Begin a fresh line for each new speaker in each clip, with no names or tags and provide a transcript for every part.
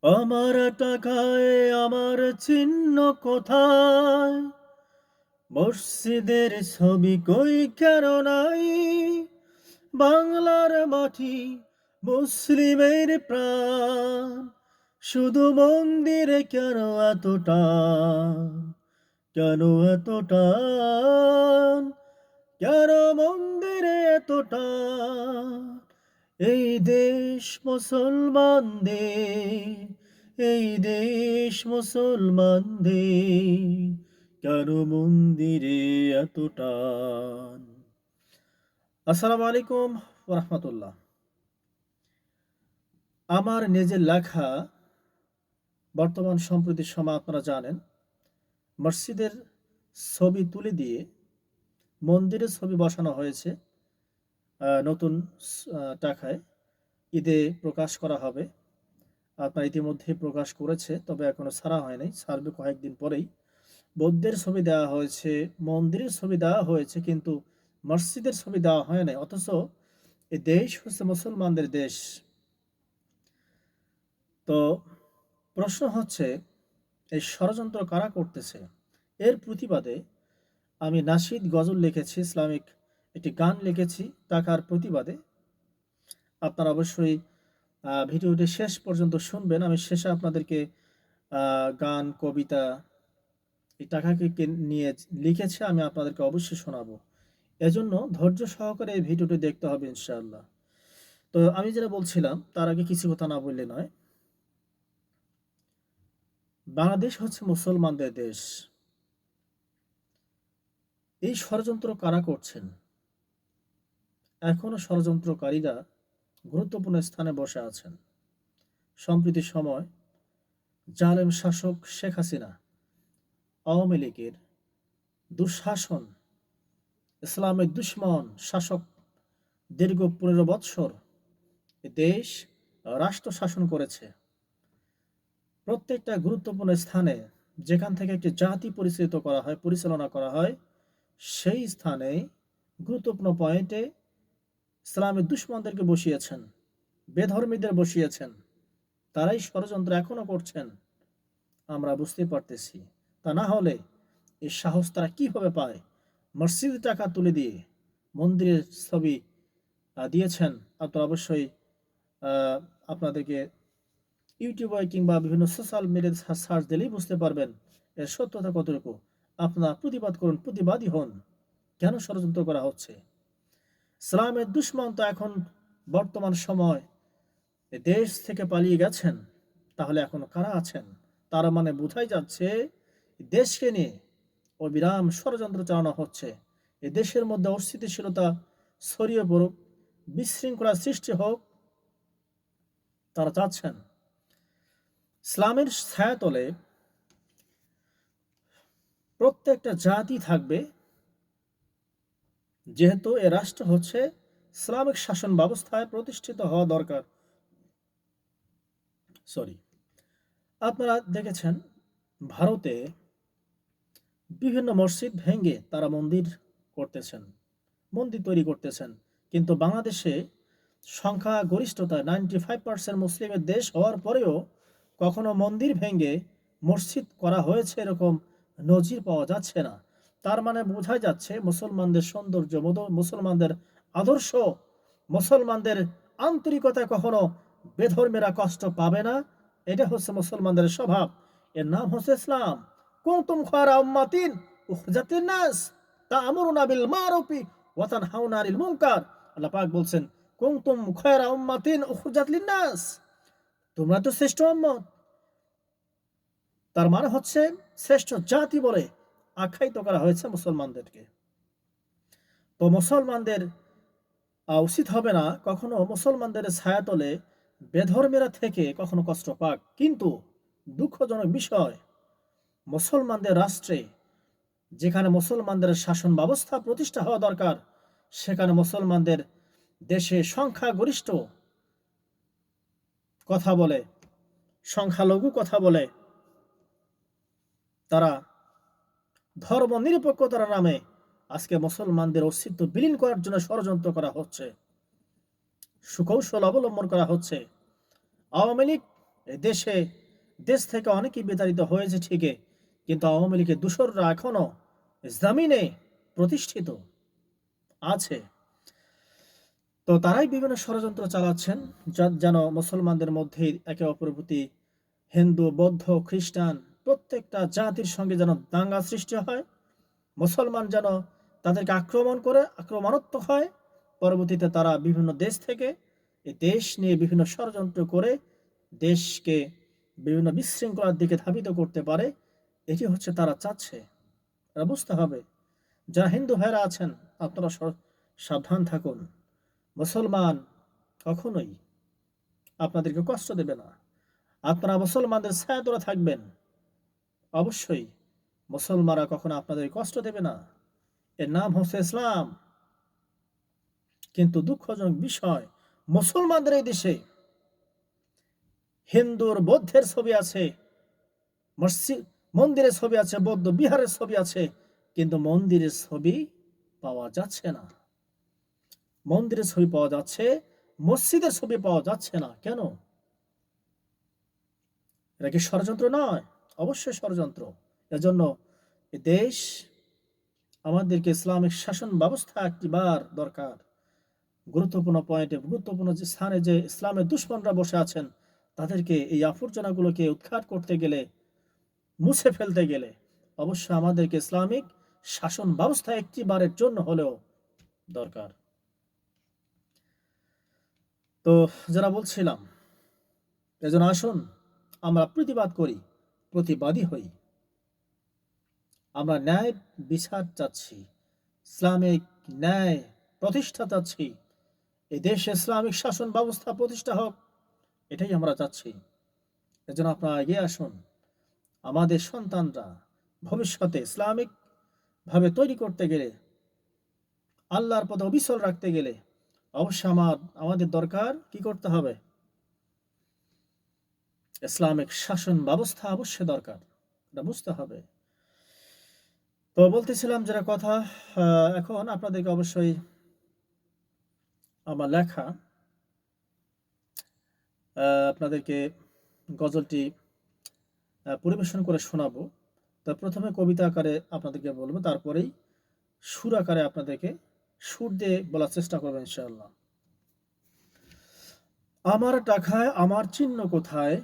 আমার টাকায় আমার চিহ্ন কোথায়? মসজিদের ছবি কই কেন নাই? বাংলার মাটি, মুসলিমের প্রাণ, শুধু মন্দিরে কেন এত টান? কেন এত টান? কেন মন্দিরে এত টান? এই দেশ মুসলমানদের, এই দেশ মুসলমানদের, কেন মন্দিরে এত টান? আসসালামু আলাইকুম ওরহমতুল্লাহ। আমার নিজের লেখা বর্তমান সম্প্রতি সময় আপনারা জানেন, মসজিদের ছবি তুলে দিয়ে মন্দিরের ছবি বসানো হয়েছে। নতুন টাকায় ঈদে প্রকাশ করা হবে। আপনার ইতিমধ্যে প্রকাশ করেছে, তবে এখনো ছাড়া হয়নি, ছাড়বে কয়েকদিন পরেই। বৌদ্ধের ছবি দেওয়া হয়েছে, মন্দিরের ছবি দেওয়া হয়েছে, কিন্তু মসজিদের ছবি দেওয়া হয় নাই। অথচ এই দেশ হচ্ছে মুসলমানদের দেশ। তো প্রশ্ন হচ্ছে, এই ষড়যন্ত্র কারা করতেছে? এর প্রতিবাদে আমি নাশিদ গজল লিখেছি, ইসলামিক একটি গান লিখেছি টাকার প্রতিবাদে। আপনারা অবশ্যই ভিডিওটি শেষ পর্যন্ত শুনবেন। আমি শেষে আপনাদেরকে গান, কবিতা এই টাকাকে নিয়ে লিখেছে, আমি আপনাদেরকে অবশ্যই শোনাবো। এজন্য ধৈর্য সহকারে এই ভিডিওটি দেখতে হবে ইনশাআল্লাহ। তো আমি যেটা বলছিলাম, তার আগে কিছু কথা না বললে নয়। বাংলাদেশ হচ্ছে মুসলমানদের দেশ। এই ষড়যন্ত্র কারা করছেন? এখনো ষড়যন্ত্রকারীরা গুরুত্বপূর্ণ স্থানে বসে আছেন। সম্প্রতি সময় জালেম শাসক শেখ হাসিনা, আওয়ামী লীগের দুঃশাসন, ইসলামের দুশ্মন শাসক দীর্ঘ ১৫ বৎসর দেশ রাষ্ট্র শাসন করেছে। প্রত্যেকটা গুরুত্বপূর্ণ স্থানে যেখান থেকে একটি জাতি পরিচালনা করা হয়, সেই স্থানে গুরুত্বপূর্ণ পয়েন্টে ইসলামের দুশ্মনদেরকে বসিয়েছেন, বেধর্মীদের বসিয়েছেন। তারাই ষড়যন্ত্র এখনো করছেন, আমরা বুঝতে পারতেছি। তা না হলে এই সাহস তারা কিভাবে পায়? মসজিদে টাকা তুলে দিয়ে মন্দিরের ছবি দিয়েছেন। আপনারা অবশ্যই আপনাদেরকে ইউটিউবে কিংবা বিভিন্ন সোশ্যাল মিডিয়াতে সার্চ দিলেই বুঝতে পারবেন এর সত্যতা কতটুকু। আপনারা প্রতিবাদ করুন, প্রতিবাদী হন। কেন ষড়যন্ত্র করা হচ্ছে? ইসলামের দুশ্মন তো এখন বর্তমান সময় দেশ থেকে পালিয়ে গেছেন। তাহলে এখন কারা আছেন? তারা মানে বোঝাই যাচ্ছে দেশকে নিয়ে অবিরাম ষড়যন্ত্র চালানো হচ্ছে। এ দেশের মধ্যে অস্থিতিশীলতা ছড়িয়ে পড়ুক, বিশৃঙ্খলা সৃষ্টি হোক, তারা চাচ্ছেন। ইসলামের ছায়াতলে প্রত্যেকটা জাতি থাকবে, যেহেতু এ রাষ্ট্র হচ্ছে ইসলামিক শাসন ব্যবস্থায় প্রতিষ্ঠিত হওয়া দরকার। সরি, আপনারা দেখেছেন ভারতে বিভিন্ন মসজিদ ভেঙে তারা মন্দির করতেছেন, মন্দির তৈরি করতেছেন। কিন্তু বাংলাদেশে সংখ্যাগরিষ্ঠতা 95% মুসলিমের দেশ হওয়ার পরেও কখনো মন্দির ভেঙে মসজিদ করা হয়েছে এরকম নজির পাওয়া যাচ্ছে না। তার মানে বোঝা যাচ্ছে মুসলমানদের সৌন্দর্য, মুসলমানদের আদর্শ, মুসলমানদের আন্তরিকতা কখনো বেধর্মীরা কষ্ট পাবে না। এটা হচ্ছে মুসলমানদের স্বভাব। এর নাম হচ্ছে ইসলাম। কুনতুম খায়রা উম্মাতিন উখরিজাত লিন-নাস তা'মুরুনা বিল মারুফি ওয়া তানহাউনা আনিল মুনকার। আল্লাহ পাক বলছেন, কুনতুম খায়রা উম্মাতিন উখরিজাত লিন-নাস, তোমরা তো শ্রেষ্ঠ উম্মত। তার মানে হচ্ছে শ্রেষ্ঠ জাতি বলে আখ্যায়িত করা হয়েছে মুসলমানদেরকে। তো মুসলমানদের উচিত হবে না কখনো মুসলমানদের ছায়াতলে বেধর্মীরা থেকে কখনো কষ্ট পাক। কিন্তু দুঃখজনক বিষয়, মুসলমানদের রাষ্ট্রে, যেখানে মুসলমানদের শাসন ব্যবস্থা প্রতিষ্ঠা হওয়া দরকার, সেখানে মুসলমানদের দেশে সংখ্যাগরিষ্ঠ কথা বলে, সংখ্যালঘু কথা বলে, তারা ধর্ম নিরপেক্ষতার নামে আজকে মুসলমানদের অস্তিত্ব বিলীন করার জন্য ষড়যন্ত্র করা হচ্ছে, সুকৌশল অবলম্বন করা হচ্ছে। আওয়ামী লীগ এই দেশ থেকে অনেকেই বিতাড়িত হয়েছে ঠিকই, কিন্তু আওয়ামী লীগের দূষররা এখনো জমিনে প্রতিষ্ঠিত আছে। তো তারাই বিভিন্ন ষড়যন্ত্র চালাচ্ছেন, যেন মুসলমানদের মধ্যে একে অপরের প্রতি, হিন্দু, বৌদ্ধ, খ্রিস্টান প্রত্যেকটা জাতির সঙ্গে যেন দাঙ্গা সৃষ্টি হয়, মুসলমান যেন তাদেরকে আক্রমণ করে আক্রমণাত্মক হয়। পরবর্তীতে তারা বিভিন্ন দেশ থেকে এই দেশ নিয়ে বিভিন্ন ষড়যন্ত্র করে দেশকে বিভিন্ন বিশৃঙ্খলার দিকে ধাবিত করতে পারে। এটি হচ্ছে তারা চাচ্ছে। তারা বুঝতে হবে, যারা হিন্দু ভাইরা আছেন আপনারা সাবধান থাকুন। মুসলমান কখনোই আপনাদেরকে কষ্ট দেবে না। আপনারা মুসলমানদের ছায়া ধরে থাকবেন, অবশ্যই মুসলমানরা কখনো আপনাদের কষ্ট দেবে না। এর নাম হচ্ছে ইসলাম। কিন্তু দুঃখজনক বিষয়, মুসলমানদের এই দেশে হিন্দুর বৌদ্ধের ছবি আছে, মসজিদ মন্দিরের ছবি আছে, বৌদ্ধ বিহারের ছবি আছে, কিন্তু মন্দিরের ছবি পাওয়া যাচ্ছে না। মন্দিরের ছবি পাওয়া যাচ্ছে, মসজিদের ছবি পাওয়া যাচ্ছে না। কেন? এটা কি ষড়যন্ত্র নয়? অবশ্যই ষড়যন্ত্র। এজন্য এ দেশ আমাদেরকে ইসলামিক শাসন ব্যবস্থা একটিবার দরকার। গুরুত্বপূর্ণ পয়েন্টে, গুরুত্বপূর্ণ যে স্থানে যে ইসলামের দুশ্মনরা বসে আছেন, তাদেরকে এই আবর্জনাগুলোকে উৎখাত করতে গেলে, মুছে ফেলতে গেলে অবশ্যই আমাদেরকে ইসলামিক শাসন ব্যবস্থা একটিবারের জন্য হলেও দরকার। তো যারা বলছিলাম, এজন্য আসুন আমরা প্রতিবাদ করি, প্রতিবাদী হই। আমরা ন্যায় বিচার চাচ্ছি, ইসলামিক ন্যায় প্রতিষ্ঠা চাচ্ছি। এই দেশে ইসলামিক শাসন ব্যবস্থা প্রতিষ্ঠা হোক, এটাই আমরা চাচ্ছি। এজন্য আপনারা এগিয়ে আসুন। আমাদের সন্তানরা ভবিষ্যতে ইসলামিক ভাবে তৈরি করতে গেলে, আল্লাহর পথে অবিচল রাখতে গেলে অবশ্যই আমাদের দরকার কি করতে হবে? ইসলামিক শাসন ব্যবস্থা অবশ্যই দরকার, এটা বুঝতে হবে। তো বলতেছিলাম যেটা কথা, এখন আপনাদেরকে অবশ্যই আমার লেখা আপনাদেরকে গজলটি পরিবেশন করে শোনাবো। তা প্রথমে কবিতা আকারে আপনাদেরকে বলবো, তারপরেই সুর আকারে আপনাদেরকে সুর দিয়ে বলার চেষ্টা করবো ইনশাআল্লাহ। আমার টাকায় আমার চিহ্ন কোথায়,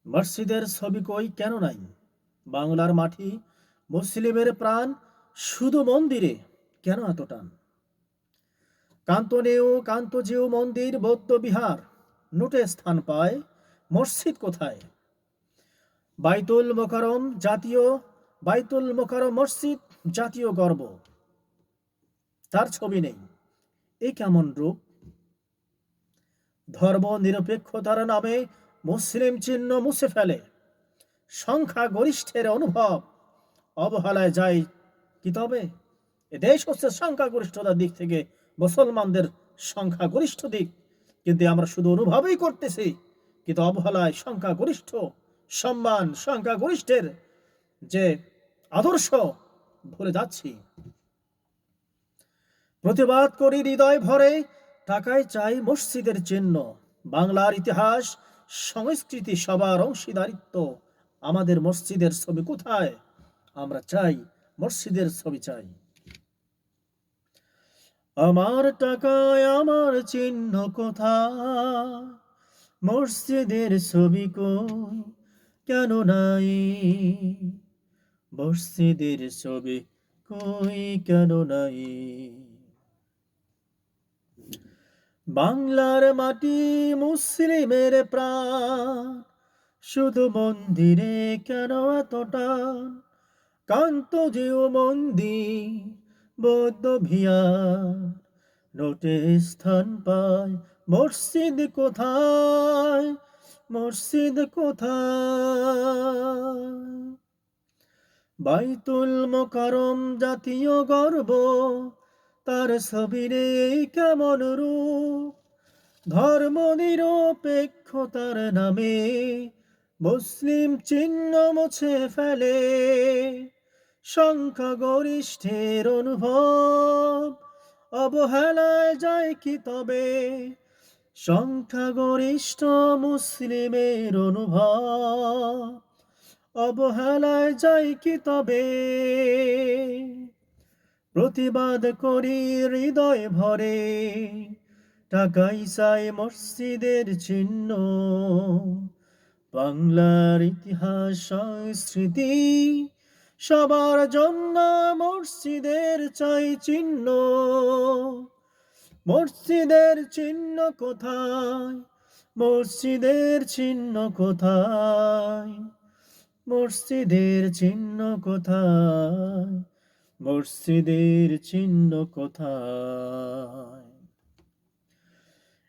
মসজিদের ছবি কই কেন নাই, বাংলার মাটি মুসলিমের প্রাণ, শুধু মন্দিরে কেন এত টান, কান্তনেও কান্তজিউ মন্দির বৌদ্ধ বিহার, নোটে স্থান পায় মসজিদ কোথায়, বাইতুল মোকাররম জাতীয়, বাইতুল মোকাররম মসজিদ জাতীয় গর্ব, তার ছবি নেই, এ কেমন রূপ, ধর্ম নিরপেক্ষতার নামে মুসলিম চিহ্ন মুছে ফেলে, সংখ্যা গরিষ্ঠের অনুভব অবহেলায় যায় কি তবে, এ দেশ হচ্ছে সংখ্যাগরিষ্ঠতার দিক থেকে মুসলমানদের সংখ্যাগরিষ্ঠ দিক, কিন্তু আমরা শুধু অনুভবই করতেছি, কিন্তু অবহেলায় সংখ্যাগরিষ্ঠ সম্মান, সংখ্যাগরিষ্ঠের যে আদর্শ ভুলে যাচ্ছি। প্রতিবাদ করি হৃদয় ভরে, টাকায় চাই মসজিদের চিহ্ন, বাংলার ইতিহাস সংস্কৃতি সবার অংশীদারিত্ব, আমাদের মসজিদের ছবি কোথায়, আমরা চাই মসজিদের ছবি চাই। আমার টাকায় আমার চিহ্ন কোথায়, মসজিদের ছবি কই কেন নাই, মসজিদের ছবি কই কেন নাই, বাংলার মাটি মুসলিমের প্রাণ, শুধু মন্দিরে কেন এত টান, কান্তজিউ মন্দির বৌদ্ধ বিহার, নোটে স্থান পায় মসজিদ কোথায়, মসজিদ কোথায়, বাইতুল মোকাররম জাতীয় গর্ব, তার ছবি নেই কেমন রূপ, ধর্ম নিরপেক্ষতার নামে মুসলিম চিহ্ন মুছে ফেলে, সংখ্যাগরিষ্ঠের অনুভব অবহেলায় যায় কি তবে, সংখ্যাগরিষ্ঠ মুসলিমের অনুভব অবহেলায় যায় কি তবে? প্রতিবাদ করি হৃদয় ভরে, টাকাই চাই মসজিদের চিহ্ন। বাংলার ইতিহাস সংস্কৃতি সবার জন্য মসজিদের চাই চিহ্ন। মসজিদের চিহ্ন কোথায়? মসজিদের চিহ্ন কোথায়? মসজিদের চিহ্ন কোথায়? মসজিদের চিহ্ন কোথায়?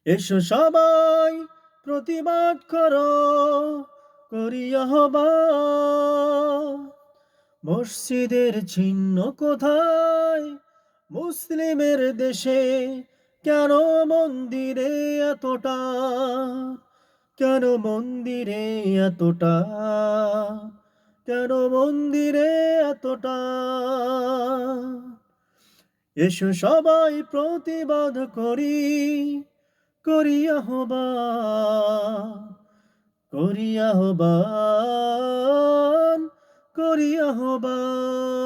এসো সবাই প্রতিবাদ করো, করি আহ্বান। মসজিদের চিহ্ন কোথায়? মুসলিমের দেশে কেন মন্দিরে এতটা? কেন মন্দিরে এতটা? কেন মন্দিরে এতটা? এসো সবাই প্রতিবাদ করি, করি আহ্বান, করি আহ্বান, করি আহ্বান।